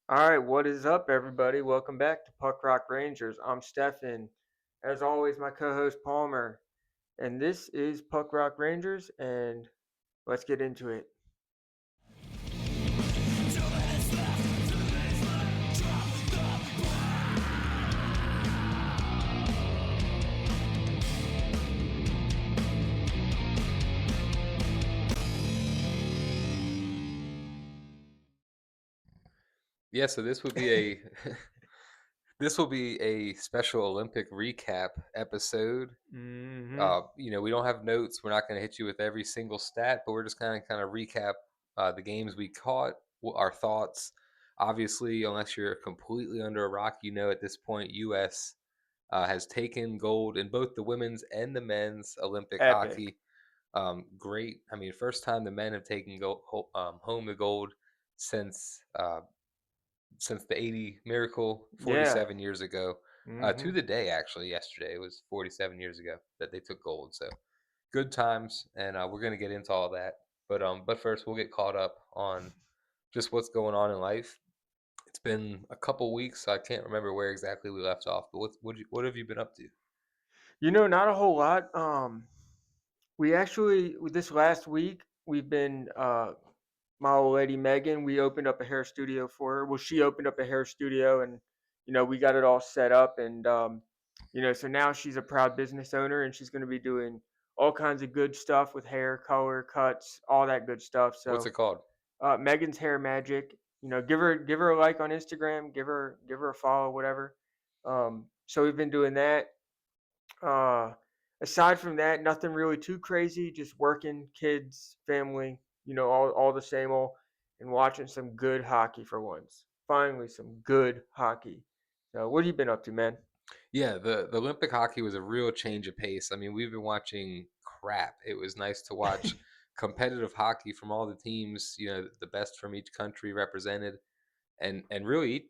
All right, what is up, everybody? Welcome back to Puck Rock Rangers. I'm Stefan. As always, my co-host Palmer, and this is Puck Rock Rangers. And let's get into it. Yeah, so this would be a this will be a special Olympic recap episode. Mm-hmm. We don't have notes. We're not going to hit you with every single stat, but we're just going to kind of recap the games we caught, our thoughts. Obviously, unless you're completely under a rock, at this point, U.S. Has taken gold in both the women's and the men's Olympic Epic. hockey. Great. I mean, first time the men have taken home the gold since since the 80 miracle Yeah. 47 years ago. Mm-hmm. To the day, actually, yesterday it was 47 years ago that they took gold. So good times, and we're gonna get into all that. But first we'll get caught up on just what's going on in life. It's been a couple weeks, so I can't remember where exactly we left off. But what have you been up to? Not a whole lot. We actually this last week we've been my old lady Megan. We opened up a hair studio for her. Well, she opened up a hair studio, and we got it all set up, and so now she's a proud business owner, and she's going to be doing all kinds of good stuff with hair, color, cuts, all that good stuff. What's So it called? Megan's Hair Magic. Give her a like on Instagram, give her a follow, whatever. So we've been doing that. Uh, Aside from that, nothing really too crazy. Just working, kids, family. All the same old, and watching some good hockey for once. Finally, some good hockey. So, what have you been up to, man? Yeah, the Olympic hockey was a real change of pace. I mean, we've been watching crap. It was nice to watch competitive hockey from all the teams, the best from each country represented. And really,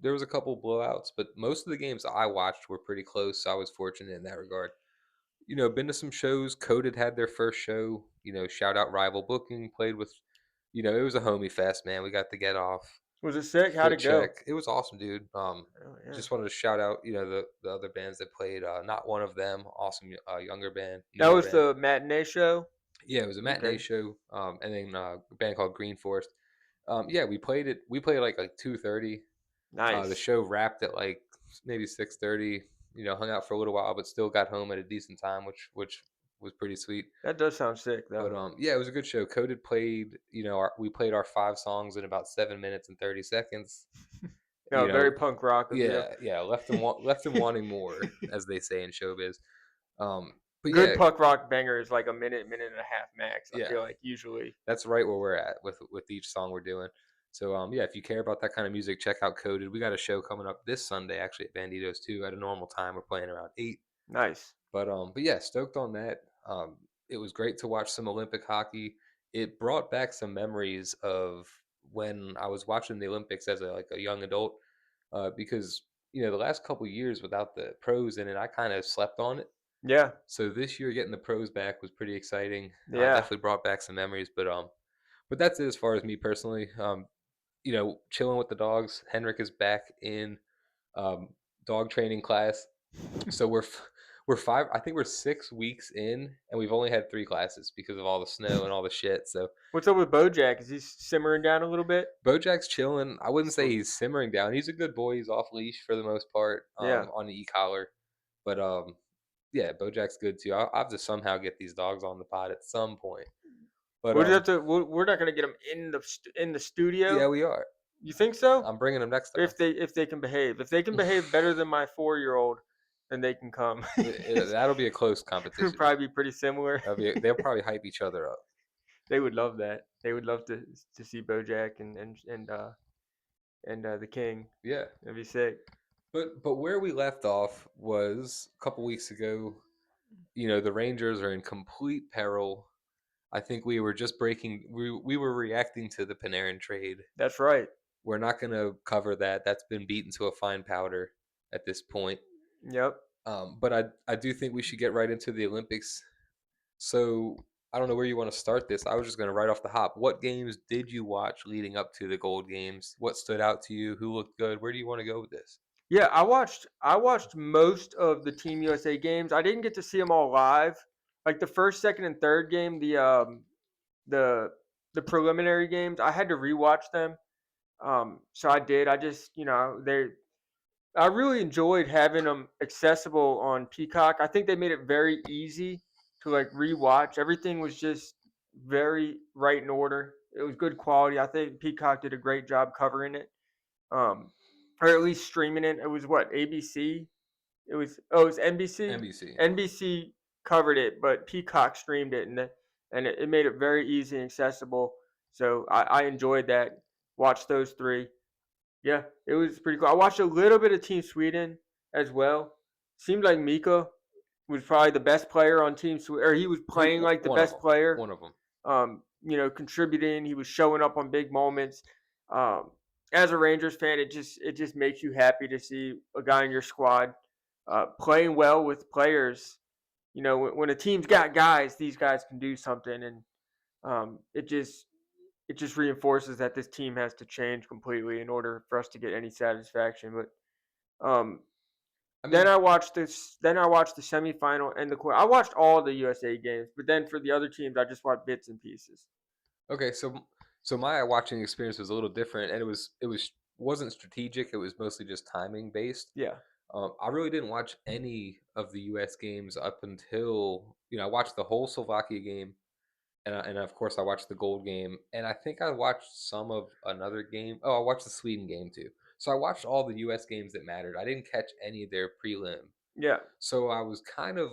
there was a couple blowouts, but most of the games I watched were pretty close, so I was fortunate in that regard. Been to some shows. Coded had their first show. Shout out Rival Booking. Played with, it was a homie fest, man. We got to get off Was it sick? How'd foot it go? check. It was awesome, dude. Oh yeah, Just wanted to shout out, the other bands that played. Not one of them. Awesome, younger band, that newer was band. the matinee show. Yeah, it was a matinee Okay, show. And then a band called Green Forest. Yeah, we played it. We played like 2:30. The nice. show wrapped at like maybe 6:30. Hung out for a little while, but still got home at a decent time, which was pretty sweet. That does sound sick, But though. yeah, it was a good show. Coded played. We played our 5 songs in about 7 minutes and 30 seconds. No, You very know, punk rock of you. yeah, left them wanting more, as they say in showbiz. But Good yeah, punk rock banger is like a minute, minute and a half max. I yeah, feel like usually. that's right where we're at with each song we're doing. So yeah, if you care about that kind of music, check out Coded. We got a show coming up this Sunday actually at Banditos too. At a normal time, we're playing around 8. Nice. But yeah, stoked on that. It was great to watch some Olympic hockey. It brought back some memories of when I was watching the Olympics as a young adult. Because the last couple years without the pros in it, I kind of slept on it. Yeah. So this year getting the pros back was pretty exciting. Yeah. Definitely brought back some memories. But that's it as far as me personally. Chilling with the dogs. Henrik is back in um, dog training class, so we're five. I think we're 6 weeks in, and we've only had 3 classes because of all the snow and all the shit. So What's up with BoJack? Is he simmering down a little bit? Bojack's chilling. I wouldn't say he's simmering down. He's a good boy. He's off leash for the most part, Yeah. on the e-collar. But yeah, Bojack's good too. I'll have to somehow get these dogs on the pod at some point. But We'll just have to. We're not gonna get him in the yeah, studio. we are. You think so? I'm bringing them next time. If they can behave, if they can behave better than my 4-year-old, then they can come. That'll be a close It would competition. probably be pretty similar. They'll probably hype each other up. They would love that. They would love to see BoJack and the King. Yeah. That'd be sick. But where we left off was a couple weeks ago. The Rangers are in complete peril. I think we were just breaking. We were reacting to the Panarin trade. That's right. We're not going to cover that. That's been beaten to a fine powder at this point. Yep. But I do think we should get right into the Olympics. So I don't know where you want to start this. I was just going to right off the hop. What games did you watch leading up to the gold games? What stood out to you? Who looked good? Where do you want to go with this? Yeah, I watched most of the Team USA games. I didn't get to see them all live. Like the first, second, and third game, the the preliminary games, I had to rewatch them. So I did. I just, they I really enjoyed having them accessible on Peacock. I think they made it very easy to like rewatch. Everything was just very right in order. It was good quality. I think Peacock did a great job covering it. Um, or at least streaming it. It was what, ABC? It was NBC. NBC. NBC covered it, but Peacock streamed it, and it made it very easy and accessible. So I enjoyed that. Watched those three. Yeah, it was pretty cool. I watched a little bit of Team Sweden as well. Seemed like Mika was probably the best player on Team Sweden, or he was playing like the One of best them. player. One of them. Contributing. He was showing up on big moments. Um, as a Rangers fan, it just makes you happy to see a guy in your squad playing well with players. When a team's got guys, these guys can do something, and it just reinforces that this team has to change completely in order for us to get any satisfaction. But I then mean, I watched this. Then I watched the semifinal and the quarter. I watched all the USA games, but then for the other teams, I just watched bits and pieces. okay, so my watching experience was a little different, and it wasn't strategic. It was mostly just timing based. Yeah, I really didn't watch any of the U.S. games up until I watched the whole Slovakia game, and of course I watched the gold game, and I think I watched some of another game. Oh, I watched the Sweden game too. So I watched all the U.S. games that mattered. I didn't catch any of their prelim. yeah, So I was kind of,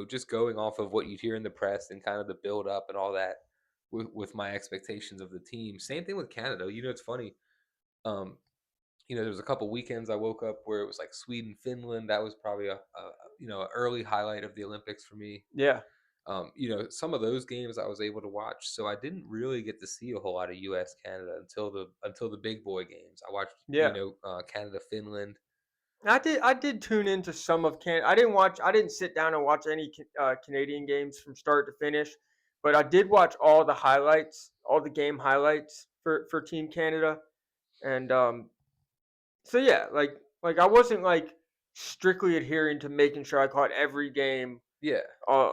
just going off of what you'd hear in the press and kind of the build up and all that with my expectations of the team. Same thing with Canada. It's funny. Um, there was a couple weekends I woke up where it was like Sweden, Finland. That was probably a early highlight of the Olympics for me. yeah, Some of those games I was able to watch, so I didn't really get to see a whole lot of U.S. Canada until the big boy games. I watched, yeah. Canada, Finland. I did tune into some of Can. I didn't watch. I didn't sit down and watch any Canadian games from start to finish, but I did watch all the highlights, all the game highlights for Team Canada, and so yeah, like I wasn't like strictly adhering to making sure I caught every game Yeah. uh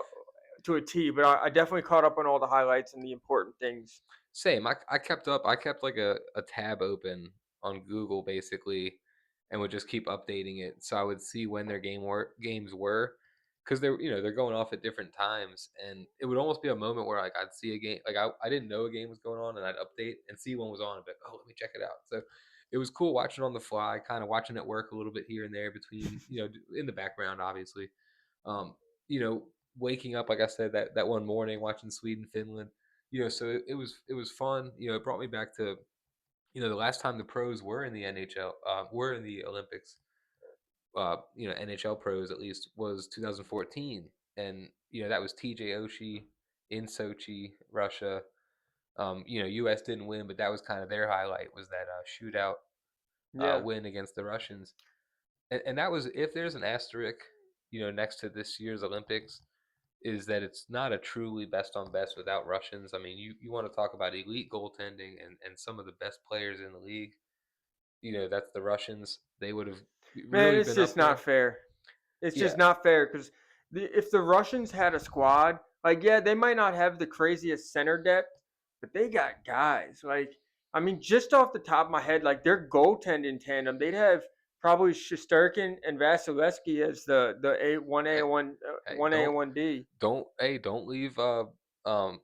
to a T, but I definitely caught up on all the highlights and the important things. Same. I kept up. I kept like a tab open on Google basically, and would just keep updating it so I would see when their games were, because they're going off at different times, and it would almost be a moment where like I'd see a game, like I didn't know a game was going on, and I'd update and see one was on and be like, oh, let me check it out. So it was cool watching on the fly, kind of watching it work a little bit here and there between, in the background obviously. um Waking up, like I said, that one morning watching Sweden, Finland. So it was fun. It brought me back to the last time the pros were in the NHL, were in the Olympics. NHL pros at least was 2014, and that was TJ Oshie in Sochi, Russia. US didn't win, but that was kind of their highlight, was that shootout Yeah, win against the Russians, and that was, if there's an asterisk, next to this year's Olympics, is that it's not a truly best on best without Russians. I mean, you want to talk about elite goaltending and some of the best players in the league. That's the Russians. They would have man, really it's been up just not there. fair. It's Yeah, just not fair because if the Russians had a squad, like yeah, they might not have the craziest center depth, but they got guys. Like I mean, just off the top of my head, like their goaltending tandem, they'd have probably Shesterkin and Vasilevsky as the A1A hey, and hey, one A and one D. don't leave um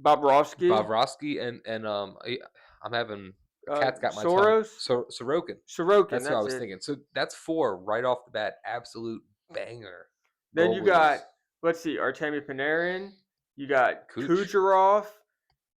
Bobrovsky, Bobrovsky I'm having the cat's got my tongue. Soros, Sorokin. Sorokin. That's what I That's was it. thinking. So that's four right off the bat, absolute banger Then you goalies. got, let's see, Artemi Panarin. You got Cooch, Kucherov,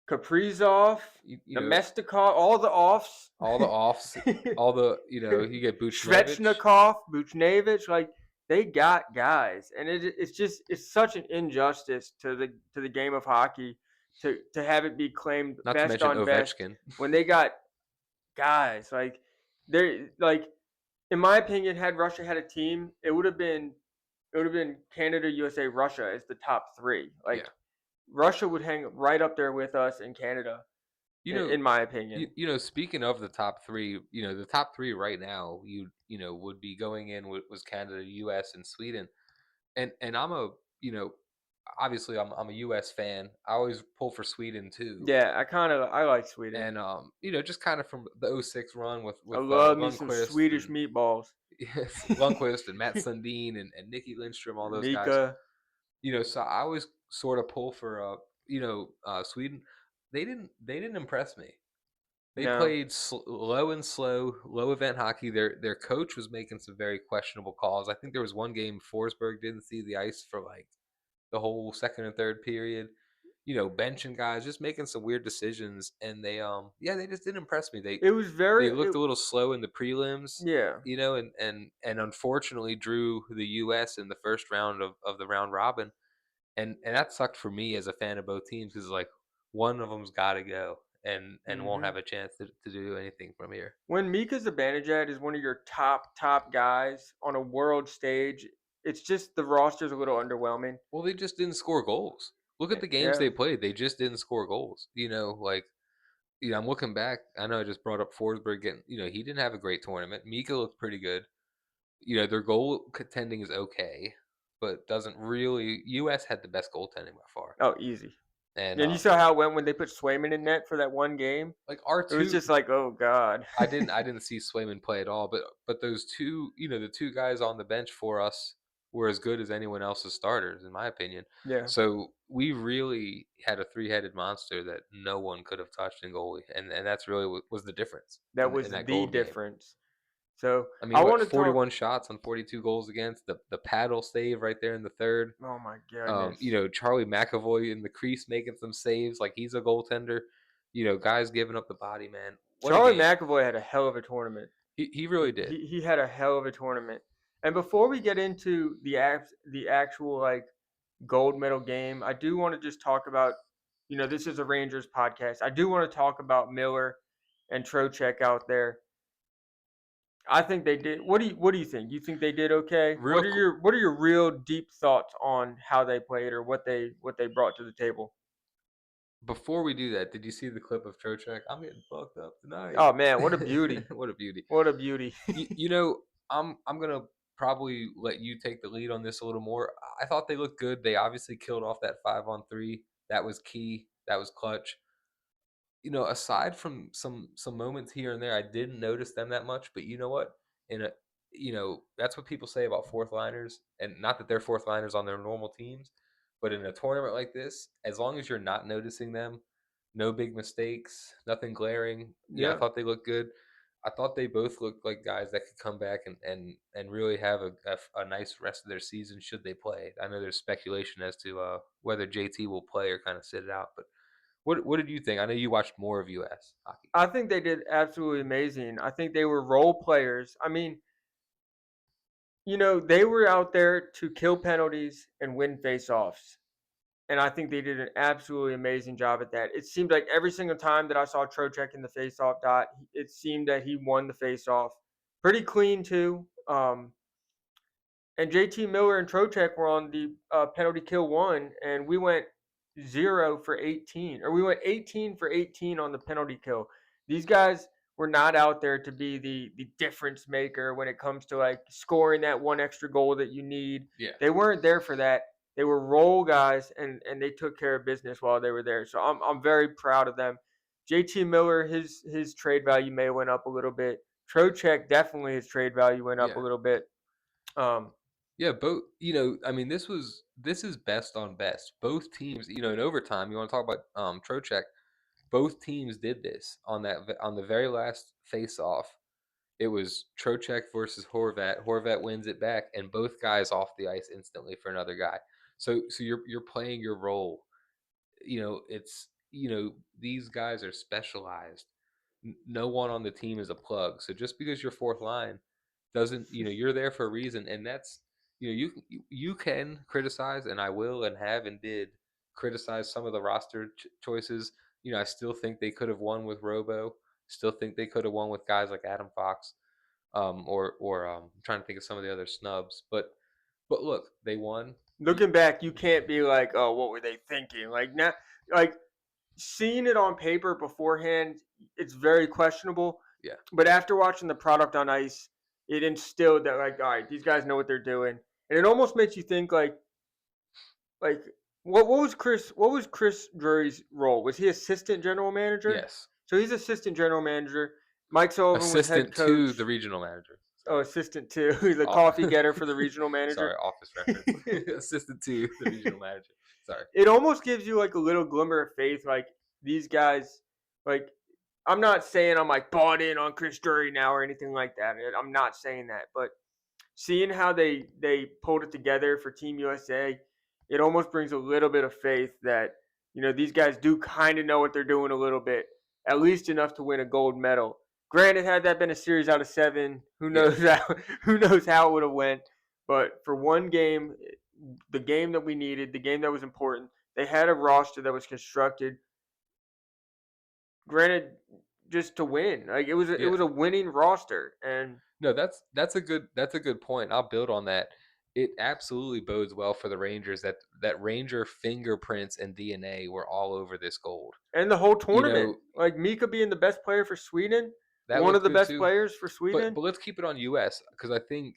Kaprizov, you, you know, Nemestikov, all the offs. all the offs, all the you get Buchnevich. Svechnikov, Buchnevich, like they got guys, and it's such an injustice to the game of hockey to have it be claimed Not to best mention on best Ovechkin. when they got guys like they're like, in my opinion, had Russia had a team, it would have been Canada, USA, Russia as the top three. Like Yeah. Russia would hang right up there with us and Canada, You know, in my opinion. speaking of the top 3, the top 3 right now, would be going in was Canada, US, and Sweden. And I'm a, you know, obviously I'm a US fan. I always pull for Sweden too. Yeah, I like Sweden. And just kind of from the '06 run with I love me some Lundqvist Swedish and meatballs. yes, Lundqvist and Matt Sundin and Nikki Lindstrom, all those guys. Mika, So I always sort of pull for Sweden. They didn't impress me. They no. played low and slow, low event hockey. Their coach was making some very questionable calls. I think there was one game Forsberg didn't see the ice for like the whole second and third period. Benching guys, just making some weird decisions, and they just didn't impress me. They It was they very looked a little slow in the prelims, yeah. and unfortunately drew the U.S. in the first round of the round robin, and that sucked for me as a fan of both teams because like one of them's got to go and won't have Mhm. a chance to do anything from here. When Mika Zibanejad is one of your top guys on a world stage, it's just the roster's a little underwhelming. Well, they just didn't score goals. Look at the games Yeah. they played; they just didn't score goals. Like I'm looking back. I know I just brought up Forsberg getting, he didn't have a great tournament. Mika looked pretty good. Their goal contending is okay, but doesn't really. U.S. had the best goaltending by far, Oh, easy. and And you saw how it went when they put Swayman in net for that one game? like our It was two, just like, "Oh god." I didn't see Swayman play at all, but those two, the two guys on the bench for us were as good as anyone else's starters, in my opinion. Yeah. So we really had a three-headed monster that no one could have touched in goalie, and that's really what was the difference That in was that the gold game. difference. So, I mean, I what, wanna talk 41 shots on 42 goals against, the paddle save right there in the third. oh my goodness. Charlie McAvoy in the crease making some saves like he's a goaltender. Guys giving up the body, man. What a Charlie game. McAvoy had a hell of a tournament. He really did. He had a hell of a tournament. And before we get into the actual, like, gold medal game, I do wanna just talk about this is a Rangers podcast. I do wanna talk about Miller and Trocheck out there. I think they did. What do you think? You think they did okay? Real qu- What are your real deep thoughts on how they played or what they brought to the table? Before we do that, did you see the clip of Trocheck? I'm getting fucked up tonight. Oh man, what a beauty. What a beauty. What a beauty. I'm gonna probably let you take the lead on this a little more. I thought they looked good. They obviously killed off that 5-on-3. That was key. That was clutch. Aside from some moments here and there, I didn't notice them that much. But you know what? In a that's what people say about fourth liners, and not that they're fourth liners on their normal teams, but in a tournament like this, as long as you're not noticing them, no big mistakes, nothing glaring. I Yeah. thought they looked good. I thought they both looked like guys that could come back and really have a nice rest of their season should they play. I know there's speculation as to whether JT will play or kind of sit it out, but what did you think? I know you watched more of US hockey. I think they did absolutely amazing. I think they were role players. I mean, they were out there to kill penalties and win faceoffs. And I think they did an absolutely amazing job at that. It seemed like every single time that I saw Trocheck in the faceoff dot, it seemed that he won the faceoff. Pretty clean too. And JT Miller and Trocheck were on the penalty kill one, and we went 0 for 18, or we went 18 for 18 on the penalty kill. These guys were not out there to be the difference maker when it comes to like scoring that one extra goal that you need. Yeah. They weren't there for that. They were role guys, and they took care of business while they were there. So I'm very proud of them. JT Miller, his trade value may went up a little bit. Trocheck definitely his trade value went up a Yeah. little bit. Um, Yeah, both, I mean, this is best on best. Both teams, in overtime, you want to talk about Trocheck, both teams did this on the very last face off. It was Trocheck versus Horvat. Horvat wins it back, and both guys off the ice instantly for another guy. So you're playing your role. It's these guys are specialized. No one on the team is a plug. So just because you're fourth line doesn't, you're there for a reason, and that's, you can criticize, and I will and have and did criticize some of the roster choices. I still think they could have won with Robo. Still think they could have won with guys like Adam Fox, or I'm trying to think of some of the other snubs. But look, they won. Looking back, you can't be like, "Oh, what were they thinking?" Like now, like seeing it on paper beforehand, it's very questionable. Yeah. But after watching the product on ice, it instilled that like, all right, these guys know what they're doing, and it almost makes you think like what was Chris Drury's role? Was he assistant general manager? Yes. So he's assistant general manager. Mike Sullivan was head Assistant to the coach. regional manager. Oh, Sorry. assistant too. He's a Oh, coffee getter for the regional manager. sorry, office reference. Assistant to the regional manager. Sorry. It almost gives you like a little glimmer of faith, like these guys, like I'm not saying I'm like bought in on Chris Drury now or anything like that. I'm not saying that, but seeing how they pulled it together for Team USA, it almost brings a little bit of faith that these guys do kind of know what they're doing a little bit, at least enough to win a gold medal. Granted, had that been a series out of 7, who Yeah. knows how who knows how it would have went. But for one game, the game that we needed, the game that was important, they had a roster that was constructed. Granted, just to win, like it Yeah. was a winning roster, and No, that's a good point. I'll build on that. It absolutely bodes well for the Rangers that Ranger fingerprints and DNA were all over this gold. the whole You tournament. know, Like Mika being the best player for Sweden, that one of looked the good best too. players for But Sweden. let's keep it on US because I think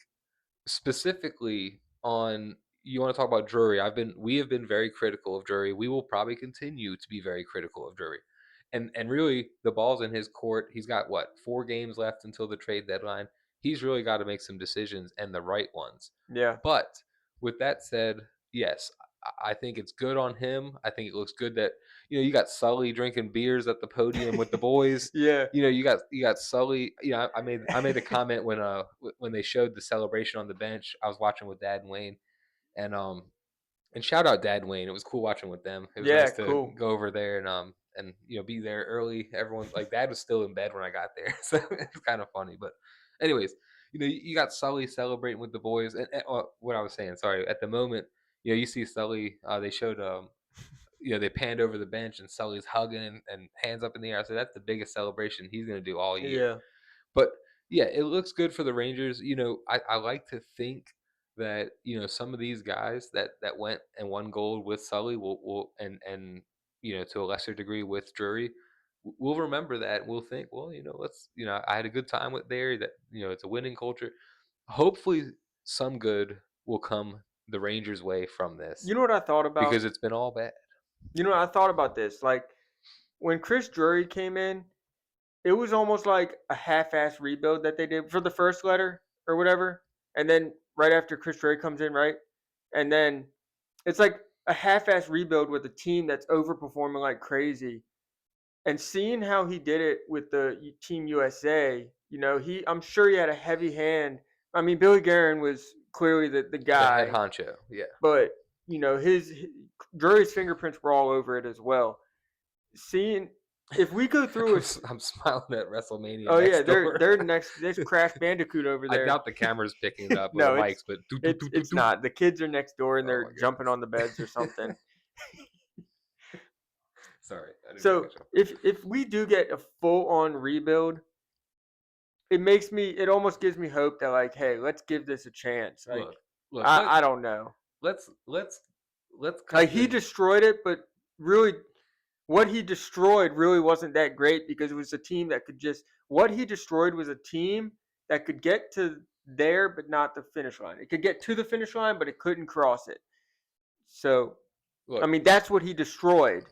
specifically on you want to talk about Drury. We have been very critical of Drury. We will probably continue to be very critical of Drury. And really the ball's in his court. He's got what, 4 games left until the trade deadline. He's really got to make some decisions and the right ones. Yeah, But with that said, yes, I think it's good on him. I think it looks good that you got Sully drinking beers at the podium with the boys. yeah, You got Sully. I made a comment when they showed the celebration on the bench. I was watching with Dad and Wayne, and shout out Dad and Wayne. It was cool watching with them. It was yeah. nice to Cool. go over there and be there early. Everyone like Dad was still in bed when I got there, so it's kind of funny. But anyways, you got Sully celebrating with the boys, and what I was saying. Sorry, at the moment, you see Sully. They showed they panned over the bench and Sully's hugging and hands up in the air. I said that's the biggest celebration he's going to do all year. Yeah. But yeah, it looks good for the Rangers. I like to think that some of these guys that went and won gold with Sully will and to a lesser degree with Drury, we'll remember that. We'll think, well, let's I had a good time with there. That it's a winning culture. Hopefully, some good will come the Rangers' way from this You know what I thought about? because it's been all bad. I thought about this. Like when Chris Drury came in, it was almost like a half-ass rebuild that they did for the first letter or whatever, and then right after Chris Drury comes in, right, and then it's like a half-ass rebuild with a team that's overperforming like crazy. And seeing how he did it with the Team USA, I'm sure he had a heavy hand. I mean, Billy Guerin was clearly the The head guy, honcho, yeah. but his Drury's fingerprints were all over it as well. Seeing if we go through I'm smiling at WrestleMania oh yeah, next they're door. they're next. There's Crash Bandicoot over I there. doubt the camera's picking it up or the No, mics, but doo doo it's doo doo it's doo. not. The kids are next door and Oh my they're jumping goodness. on the beds or something. Sorry, I didn't mean to So cut you off. if we do get a full on rebuild, it almost gives me hope that like, hey, let's give this a chance. Like, Look, look, I don't know. let's Like cut he the destroyed it, but really, what he destroyed really wasn't that great because it was a team that could just. What he destroyed was a team that could get to there, but not the finish line. It could get to the finish line, but it couldn't cross it. So, I look. mean, that's what he destroyed,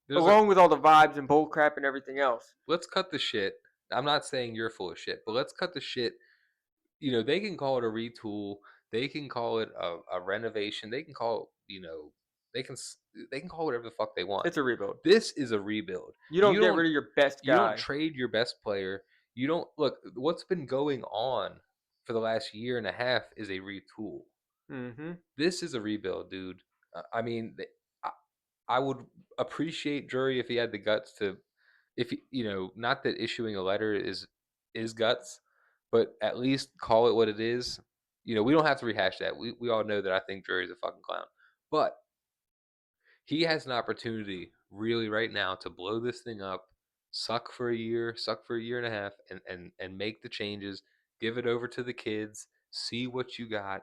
There's a along with all the vibes and bull crap and everything else. let's cut the shit. I'm not saying you're full of shit, but let's cut the shit. They can call it a retool. They can call it a renovation. They can call it, they can s- they can call it whatever the fuck they want. It's a rebuild. This is a rebuild. You don't You get don't rid of your best you don't guy. trade your best player. You don't look what's been going on for the last year and a half is a retool. Mm-hmm. This is a rebuild, dude. I mean, I, I would appreciate Drury if he had the guts to, if not that issuing a letter is guts, but at least call it what it is. We don't have to rehash that. We all know that I think Drury's a fucking clown, but he has an opportunity really right now to blow this thing up, suck for a year and a half, and make the changes. Give it over to the kids. See what you got.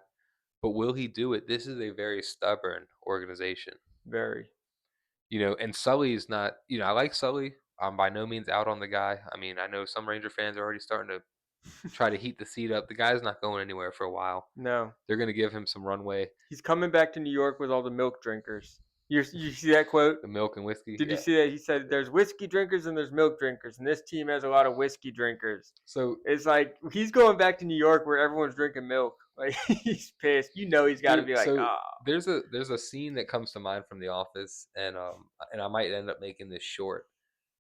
but will he do it? This is a very stubborn organization. Very. And Sully's not. I like Sully. I'm by no means out on the guy. I mean, I know some Ranger fans are already starting to try to heat the seat up. The guy's not going anywhere for a while. No. They're gonna give him some runway. He's coming back to New York with all the milk drinkers. You see that quote? The milk and whiskey, Did you yeah. see that? He said there's whiskey drinkers and there's milk drinkers, and this team has a lot of whiskey drinkers. So, It's like he's going back to New York where everyone's drinking milk. Like he's pissed. He's got to dude, be like, so ah. there's a scene that comes to mind from The Office, and I might end up making this short.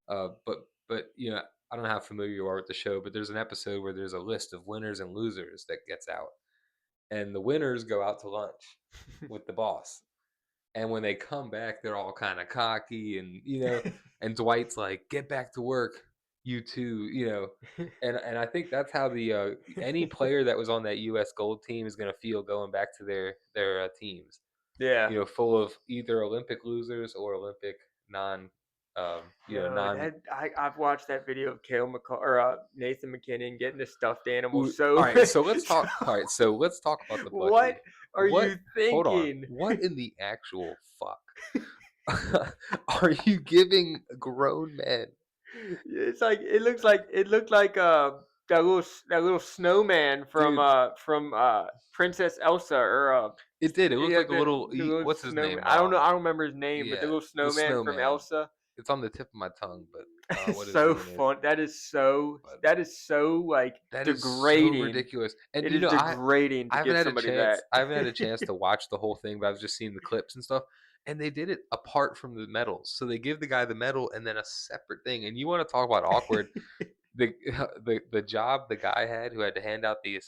But I don't know how familiar you are with the show, but there's an episode where there's a list of winners and losers that gets out, and the winners go out to lunch with the boss. And when they come back, they're all kind of cocky, and Dwight's like, "Get back to work, you two." And I think that's how the any player that was on that U.S. Gold team is going to feel going back to their teams. Yeah. Full of either Olympic losers or Olympic Yo, non. I've watched that video of Kale McCall or Nathan McKinnon getting the stuffed animal. All So, right, so let's talk. so All right, so let's talk about the what plushie. are What? you Hold on. thinking? What in the actual fuck are you giving grown men? It's like it looked like that little snowman Dude, from Princess Elsa or it did. It looked yeah like a little. the little What's his snowman. name? I don't remember his name, but the Yeah, little the snowman from snowman. Elsa. It's on the tip of my tongue, but It's what his so name is. fun. But That is so like that is so degrading. ridiculous. And It is degrading to I haven't give had a somebody that. chance. I haven't had a chance to watch the whole thing, but I've just seen the clips and stuff. And they did it apart from the medals. So they give the guy the medal and then a separate thing. And you want to talk about awkward? The the job the guy had who had to hand out the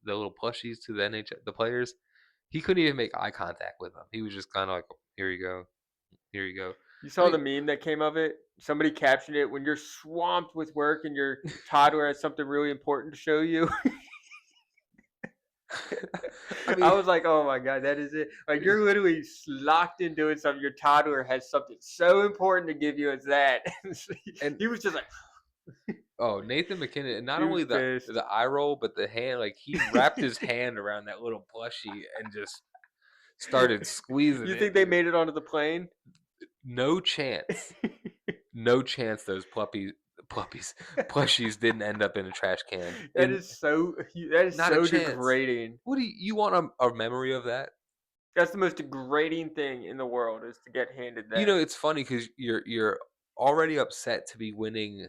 little plushies to the players, he couldn't even make eye contact with them. He was just kind of like, "Here you go, here you go." You I saw mean, the meme that came of it? Somebody captioned it when you're swamped with work and your toddler has something really important to show you. I I mean, was like, "Oh my god, that is it!" Like you're literally locked in doing something. Your toddler has something so important to give you as that. and He was just like, oh, Nathan McKinnon, and not he was only the pissed. the eye roll, but the hand, like he wrapped his hand around that little plushie and just started squeezing You it, think they dude. made it onto the plane? No chance. No chance those plushies didn't end up in a trash can. that is Not a so chance. degrading. What do you want a memory of that? That's the most degrading thing in the world is to get handed that. It's funny because you're already upset to be winning,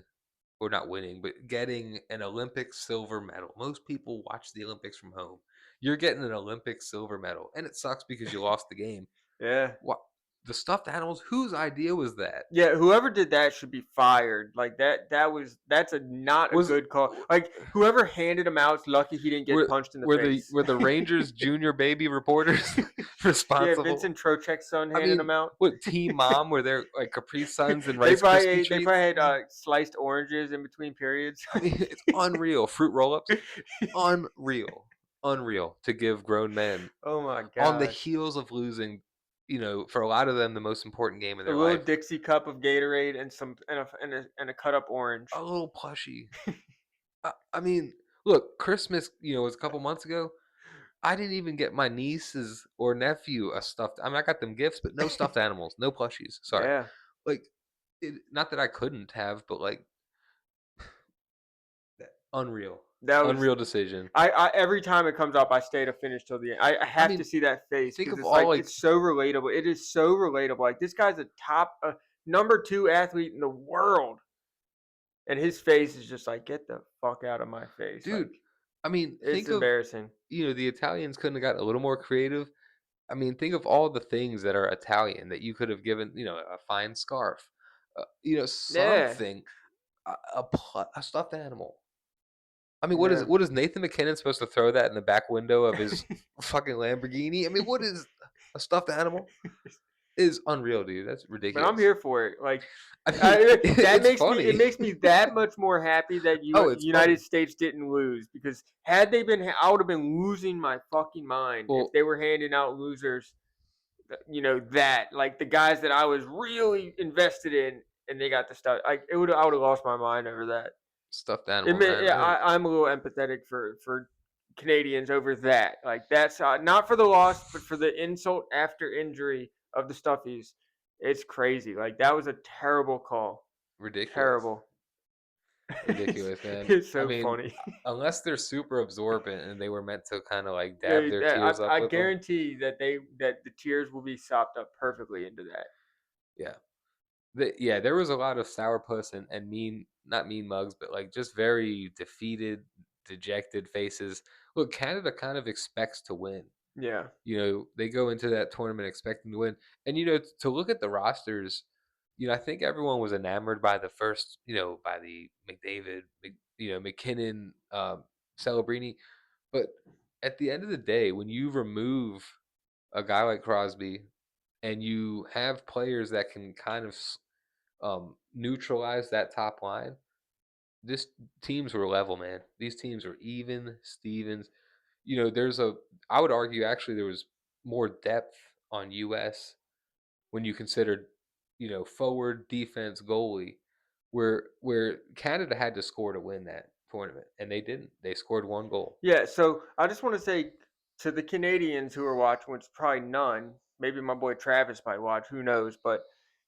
or not winning, but getting an Olympic silver medal. Most people watch the Olympics from home. You're getting an Olympic silver medal, and it sucks because you lost the game. Yeah. What the stuffed animals? Whose idea was that? Yeah, whoever did that should be fired. Like that's a not a Was good call. Like whoever handed him out, it's lucky he didn't get were punched in the were the face. were the Rangers junior baby reporters Yeah, responsible? Vincent Trocek's son I handed mean, him out. what Team Mom were there like Capri Suns and Rice Krispie They probably treats? had sliced oranges in between periods. I mean, it's unreal. Fruit roll-ups, unreal, unreal to give grown men Oh my on the gosh. heels of losing. For a lot of them, the most important game of A their little life. Dixie cup of Gatorade and a cut up A orange. little plushie. I mean, look, Christmas, was a couple months ago. I didn't even get my nieces or nephew a stuffed. I mean, I got them gifts, but no stuffed animals, no plushies. Sorry, Yeah. like, not that I couldn't have, but like, unreal, That was unreal decision. I every time it comes up, I stay to finish till the end. I I have to mean, see that face think because of it's all like like, it's so relatable. It is so relatable. Like this guy's a top number two athlete in the world, and his face is just like, get the fuck out of my face. dude. Like I mean, it's think of embarrassing. the Italians couldn't have got a little more creative. I mean, think of all the things that are Italian that you could have given. A fine scarf, Yeah, something, a stuffed animal. I mean, yeah. what is Nathan McKinnon supposed to throw that in the back window of his fucking Lamborghini? I mean, what is a stuffed animal? Is unreal, dude. That's But I'm ridiculous. here for it. Like I mean, that it's makes me it funny. makes me that much more happy that Oh, it's United funny. States didn't lose because had they been, I would have been losing my fucking mind if Well, they were handing out losers. That like the guys that I was really invested in, and they got the stuff. I would have lost my mind over that. stuffed animal, man. Yeah, I'm a little empathetic for Canadians over that. Like that's not for the loss, but for the insult after injury of the Stuffies. It's crazy. Like that was a terrible call. Ridiculous. Terrible. it's, Ridiculous, man. it's I so mean, funny. unless they're super absorbent and they were meant to kind of like dab They, their that, tears up I with them. guarantee that the tears will be sopped up perfectly into that. Yeah. Yeah, there was a lot of sourpuss and mean, not mean mugs, but like just very defeated, dejected faces. Look, Canada kind of expects to win. Yeah. They go into that tournament expecting to win. And to look at the rosters, I think everyone was enamored by the first, by the McDavid, McKinnon, Celebrini. But at the end of the day, when you remove a guy like Crosby and you have players that can kind of neutralize that top line, this teams were level, man. These teams were even Stevens. There's I would argue actually there was more depth on US when you considered, forward, defense, goalie, where Canada had to score to win that tournament, and they didn't. They scored one goal. Yeah, so I just want to say to the Canadians who are watching, which is probably none, maybe my boy Travis might watch, who knows, but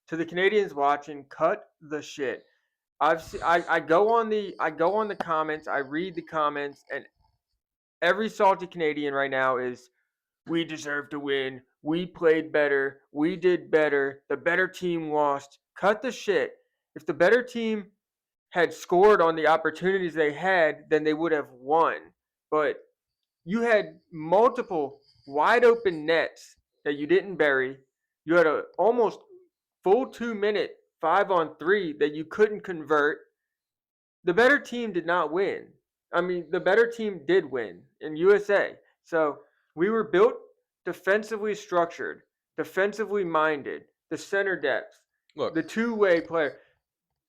to the Canadians watching, cut the shit. I go on the comments, I read the comments, and every salty Canadian right now is we deserve to win. We played better. We did better. The better team lost. Cut the shit. If the better team had scored on the opportunities they had, then they would have won. But you had multiple wide open nets that you didn't bury. You had a almost full 2 minute 5-on-3 that you couldn't convert. The better team did not win. I mean, the better team did win in USA. So we were built defensively structured, defensively minded, the center depth, Look, the two-way player.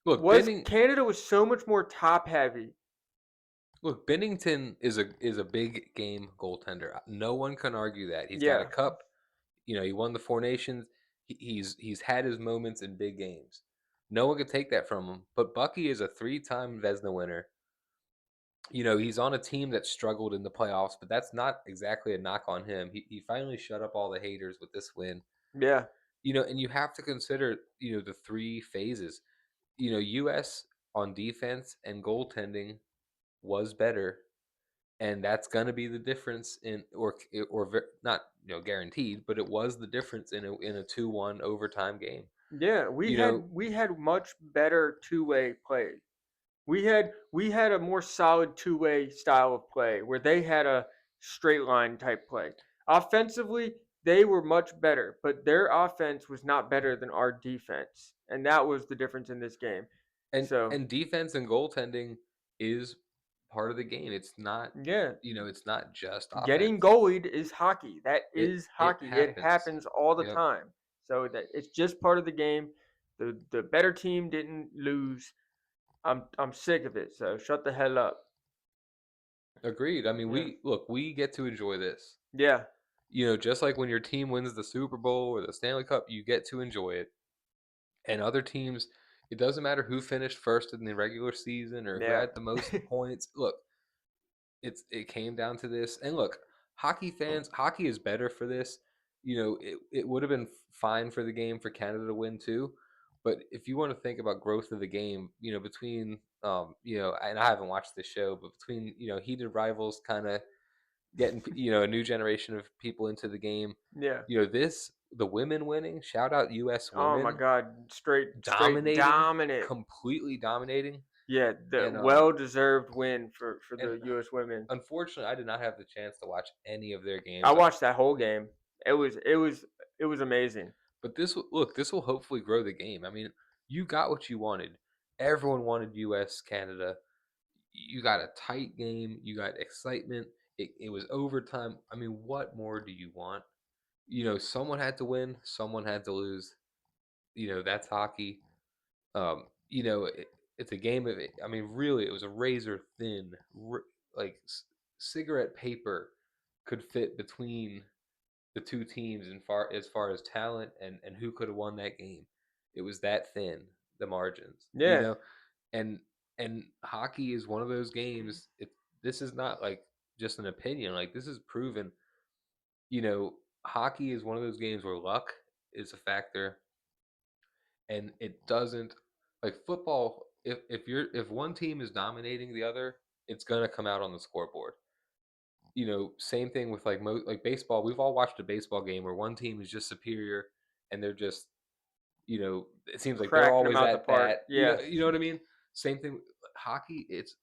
look, Was Benning, Canada was so much more top heavy. look, Bennington is a big game goaltender. No one can argue that. He's got a Yeah. cup. He won the Four Nations. He's had his moments in big games. No one could take that from him. But Bucky is a three-time Vezina winner. He's on a team that struggled in the playoffs, but that's not exactly a knock on him. He finally shut up all the haters with this win. Yeah. And you have to consider, the three phases. US on defense and goaltending was better, and that's going to be the difference in not, guaranteed, but it was the difference in a 2-1 overtime game. Yeah, You know, we had much better two-way play. We had a more solid two-way style of play where they had a straight line type play. Offensively, they were much better, but their offense was not better than our defense, and that was the difference in this game. So, and defense and goaltending is part of the game. yeah, It's not just getting offense. goalied is hockey. That is It hockey. It happens. happens all the Yep. time. So that it's just part of the game. The better team didn't lose. I'm sick of it. So shut the hell up. Agreed. I mean, Yeah. we get to enjoy this. Yeah. Just like when your team wins the Super Bowl or the Stanley Cup, you get to enjoy it. And other teams, it doesn't matter who finished first in the regular season or who Yeah. had the most points. Look, it came down to this. And look, hockey fans, hockey is better for this. It would have been fine for the game for Canada to win too. But if you want to think about growth of the game, between and I haven't watched this show, but between heated rivals kind of getting a new generation of people into the game. Yeah. The women winning, shout out US Oh my women, God. Straight dominating, dominant. completely dominating. Yeah, the And well deserved win for and the US women. unfortunately I did not have the chance to watch any of their I games. watched that whole game. It was amazing. But this will hopefully grow the game. I mean, you got what you wanted. Everyone wanted US Canada. You got a tight game, you got excitement. It was overtime. I mean, what more do you want? Someone had to win, someone had to lose. That's hockey. It's a game of it. I mean, really, it was a razor thin, like cigarette paper could fit between the two teams and as far as talent and who could have won that game. It was that thin, the margins. Yeah. And hockey is one of those games. This is not like just an opinion. Like this is proven. Hockey is one of those games where luck is a factor, and it doesn't like football. If one team is dominating the other, it's gonna come out on the scoreboard. Same thing with like baseball. We've all watched a baseball game where one team is just superior, and they're just it seems like they're Cracking them always out the at bat. park. You Yeah. know, you know what I mean. Same thing with hockey. It's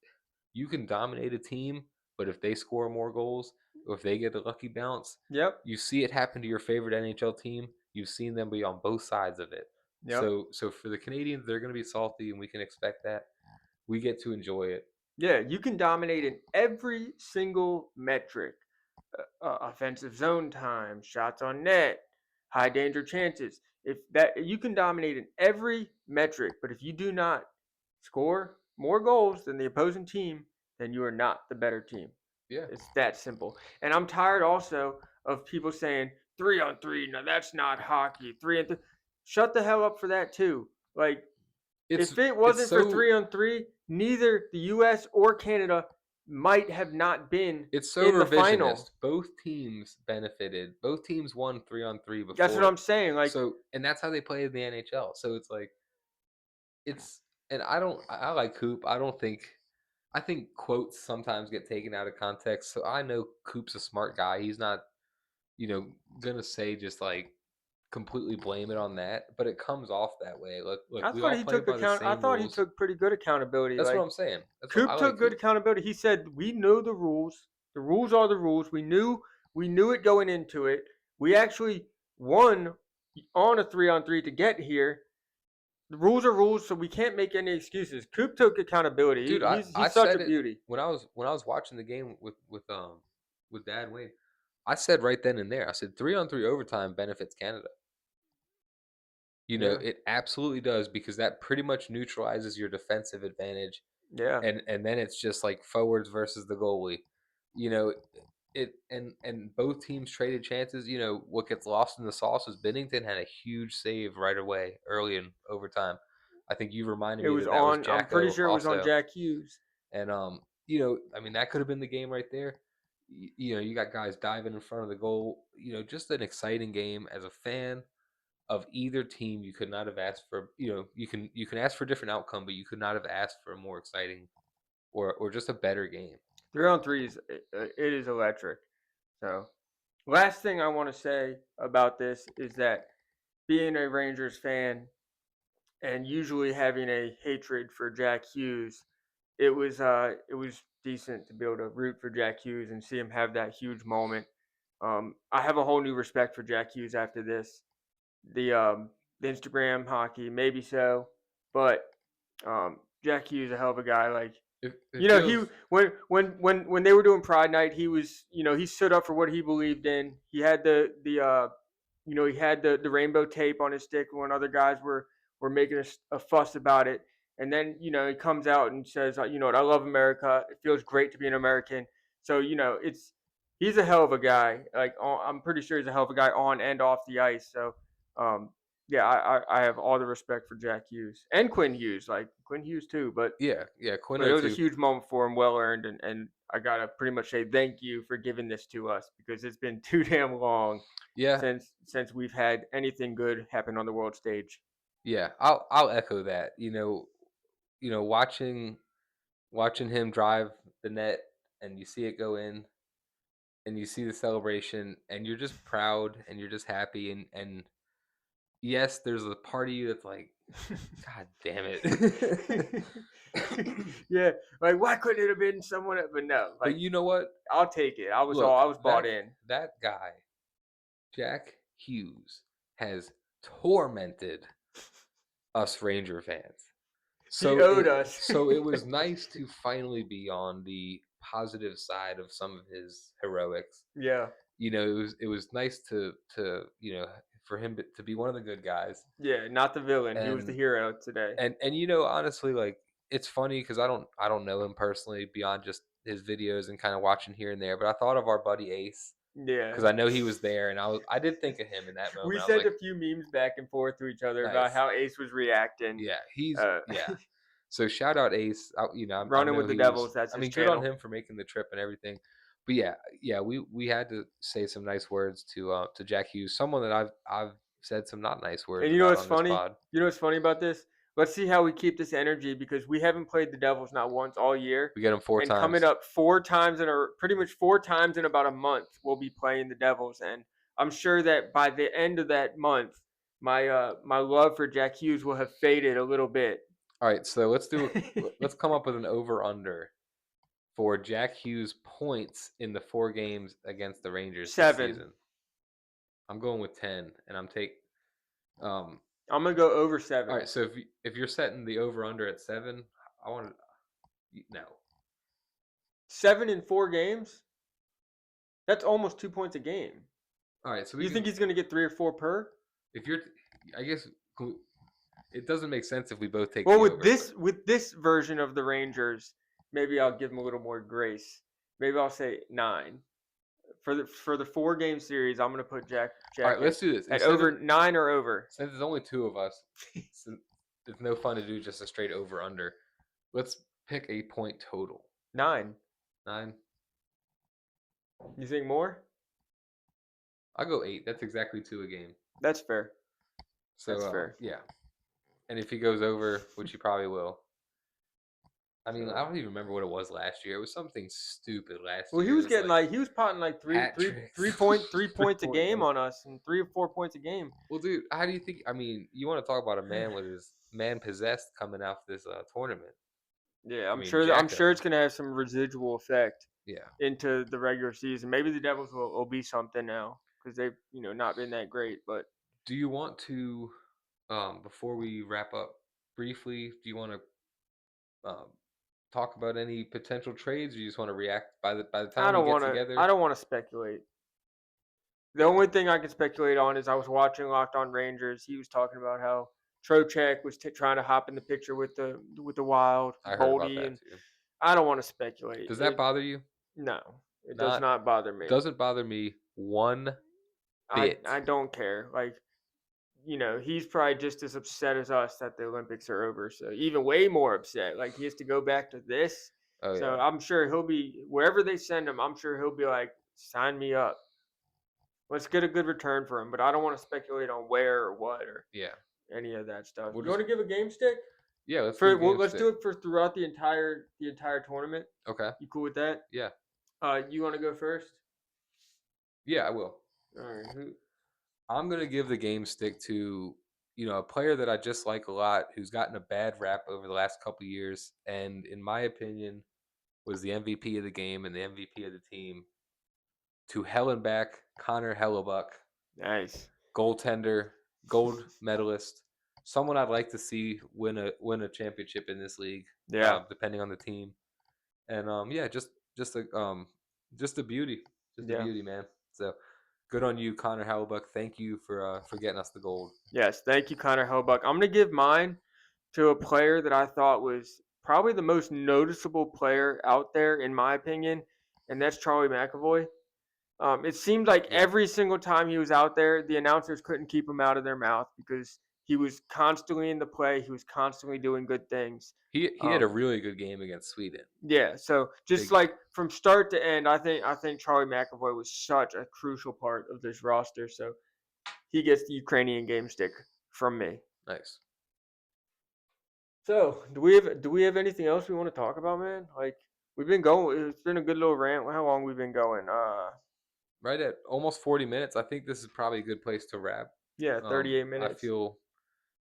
you can dominate a team, but if they score more goals or if they get a lucky bounce, Yep. you see it happen to your favorite NHL team. You've seen them be on both sides of it. Yep. So for the Canadians, they're going to be salty, and we can expect that. We get to enjoy it. Yeah. You can dominate in every single metric: offensive zone time, shots on net, high danger chances. If that you can dominate in every metric, but if you do not score more goals than the opposing team, then you are not the better team. Yeah, It's that simple. And I'm tired also of people saying 3-on-3. No, that's not hockey. 3-on-3. Shut the hell up for that too. Like, it's if it it's wasn't for so 3-on-3, neither the U.S. or Canada might have not been it's so in the final. revisionist. Both teams benefited. Both teams won 3-on-3 That's what before. I'm saying. Like, And that's how they play in the NHL. So it's like it's and I like Coop. I think quotes sometimes get taken out of context. So I know Coop's a smart guy. He's not, gonna say just like completely blame it on that, but it comes off that way. Look, we all play by the I same thought he rules. took pretty good accountability. That's what Like, I'm saying. That's what I Coop like took good Coop. accountability. He said, "We know the rules. The rules are the rules. We knew it going into it. We actually won on a 3-on-3 to get here. The rules are rules, so we can't make any excuses." Coop took accountability. Dude, I He's such a said it beauty. when I was watching the game with Dad and Wayne. I said right then and there. I said 3-on-3 overtime benefits Canada. Yeah, It absolutely does because that pretty much neutralizes your defensive advantage, yeah. and then it's just like forwards versus the goalie. You know, and both teams traded chances. What gets lost in the sauce is Bennington had a huge save right away early in overtime. I think you reminded It me was that that was on. I'm pretty Jacko sure it was on also. Jack Hughes. And I mean that could have been the game right there. You got guys diving in front of the goal. Just an exciting game as a fan of either team. You could not have asked for. You can ask for a different outcome, but you could not have asked for a more exciting or just a better game. 3-on-3 is it is electric. So, last thing I want to say about this is that being a Rangers fan and usually having a hatred for Jack Hughes, it was decent to be able to root for Jack Hughes and see him have that huge moment. I have a whole new respect for Jack Hughes after this. The Instagram hockey, maybe so, but Jack Hughes a hell of a guy. Like, It he feels when they were doing Pride Night, he was, he stood up for what he believed in. He had he had the rainbow tape on his stick when other guys were making a fuss about it. And then, he comes out and says, what, I love America. It feels great to be an American. So, he's a hell of a guy. Like, I'm pretty sure he's a hell of a guy on and off the ice. So, um, yeah, I have all the respect for Jack Hughes and Quinn Hughes, like Quinn Hughes too. But yeah, it Quino was a too. huge moment for him, well earned, and I gotta pretty much say thank you for giving this to us because it's been too damn long Yeah, since we've had anything good happen on the world stage. yeah. I'll echo that. Watching him drive the net and you see it go in and you see the celebration and you're just proud and you're just happy and yes, there's a part of you that's like, God damn it. Yeah, like why couldn't it have been someone else? But no, But like you know what? I'll take it. Look, I was bought in. that guy, Jack Hughes, has tormented us Ranger fans. He So owed it us. so it was nice to finally be on the positive side of some of his heroics. Yeah, It was nice to for him to be one of the good guys. yeah, not the villain. He was the And hero today. honestly, like it's funny because I don't know him personally beyond just his videos and kind of watching here and there. But I thought of our buddy Ace Yeah. because I know he was there, and I did think of him in that We moment. I was sent like, a few memes back and forth to each other about nice, how Ace was reacting. yeah, Uh, yeah. So shout out Ace. I Running know with the he was. Devils, that's I his mean, good on channel. him for making the trip and everything. But yeah, we had to say some nice words to Jack Hughes, someone that I've said some not nice And words you know about what's on this funny? pod. You know what's funny about this? Let's see how we keep this energy because we haven't played the Devils not once all year. We get him 4 And coming times. up 4 times in a pretty much 4 times in about a month, we'll be playing the Devils. And I'm sure that by the end of that month, my love for Jack Hughes will have faded a little bit. All right, so let's come up with an over under for Jack Hughes points in the 4 games against the Rangers this 7. season. I'm going with 10, and um I'm gonna go over all 7. right, so if you're setting the over under at 7, I want to no. 7 in 4 games? That's almost 2 points a game. All right, so we You think can he's gonna get 3 or 4 per? if you're I guess it doesn't make sense if we both take Well, the with over, but this version of the Rangers, maybe I'll give them a little more grace. Maybe I'll say 9 for the 4 game series. I'm gonna put all Jack right, let's do this. at Instead over of 9 or over since there's only 2 of us, since it's no fun to do just a straight over under. Let's pick a point total. 9. 9. You think more? I'll go 8. That's exactly 2 a game. That's fair. So, That's fair. yeah. And if he goes over, which he probably will. I mean, I So, don't even remember what it was last year. It was something stupid last well, he year. It was was getting like like he was potting like hat tricks, 3 3 points a point game games. on us and 3 or 4 points a game. Well, dude, how do you think? I mean, you want to talk about a man with his man possessed coming off this tournament? Yeah, I mean, I'm Jack sure O. it's gonna have some residual effect Yeah. into the regular season. Maybe the Devils will be something now because they've not been that great. But Do you want to, before we wrap up briefly, do you want to talk about any potential trades, or you just want to react by the time we get I together? don't want to speculate. The Yeah. only thing I can speculate on is I was watching Locked On Rangers. He was talking about how Trocheck was trying to hop in the picture with the Wild, I heard about Boldy, that and too. I don't want to speculate. Does that bother you? No, it does Not not bother me. doesn't bother me one I bit. don't care. Like he's probably just as upset as us that the Olympics are over. So even way more upset. Like he has to go back to this. Oh So yeah. I'm sure he'll be wherever they send him. I'm sure he'll be like, sign me up. Let's get a good return for him. But I don't want to speculate on where or what or Yeah. any of that stuff. We'll You want just to give a game stick yeah, let's do for? a Well, game let's do stick. it for throughout the entire tournament. Okay. You cool with that? Yeah. You want to go first? Yeah, I will. All right. I'm gonna give the game stick to, a player that I just like a lot, who's gotten a bad rap over the last couple years, and in my opinion, was the MVP of the game and the MVP of the team. To hell and back, Connor Hellebuck, Nice. goaltender, gold medalist, someone I'd like to see win a championship in this league, Yeah. depending on the team. And yeah, just a just a beauty, just a Yeah. beauty, man. So good on you, Connor Hellebuck. Thank you for getting us the gold. Yes. Thank you, Connor Helbuck. I'm gonna give mine to a player that I thought was probably the most noticeable player out there, in my opinion, and that's Charlie McAvoy. It seemed like Yeah, every single time he was out there, the announcers couldn't keep him out of their mouth because he was constantly in the play. He was constantly doing good things. he had a Um, really good game against Sweden. yeah, so just Big game. like from start to end, I think Charlie McAvoy was such a crucial part of this roster. So he gets the Ukrainian game stick from me. Nice. So, do we have anything else we want to talk about, man? Like we've been going. It's been a good little rant. How long we've been going? Right at almost 40 minutes. I think this is probably a good place to wrap. Yeah, 38 I minutes. feel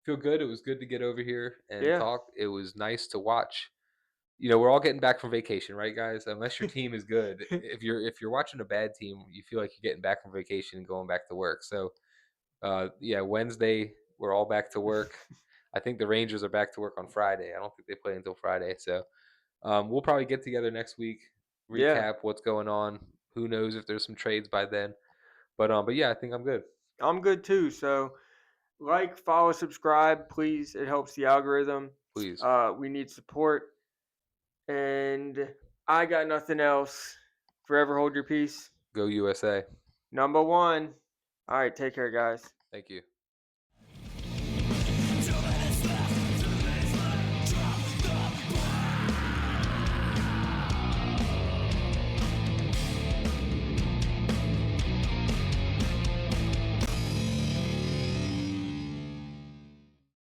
good. It was good to get over here and Yeah. talk. It was nice to watch. We're all getting back from vacation, right, guys? Unless your team is good. If you're watching a bad team, you feel like you're getting back from vacation and going back to work. So, yeah, Wednesday we're all back to work. I think the Rangers are back to work on Friday. I don't think they play until Friday. So, we'll probably get together next week, Yeah, recap what's going on. Who knows if there's some trades by then? But yeah, I think I'm good. I'm good too. So, like, follow, subscribe, please. It helps the algorithm. Please We need support, and I got nothing else. Forever hold your peace. go USA. Number one. All right, take care, guys. Thank you.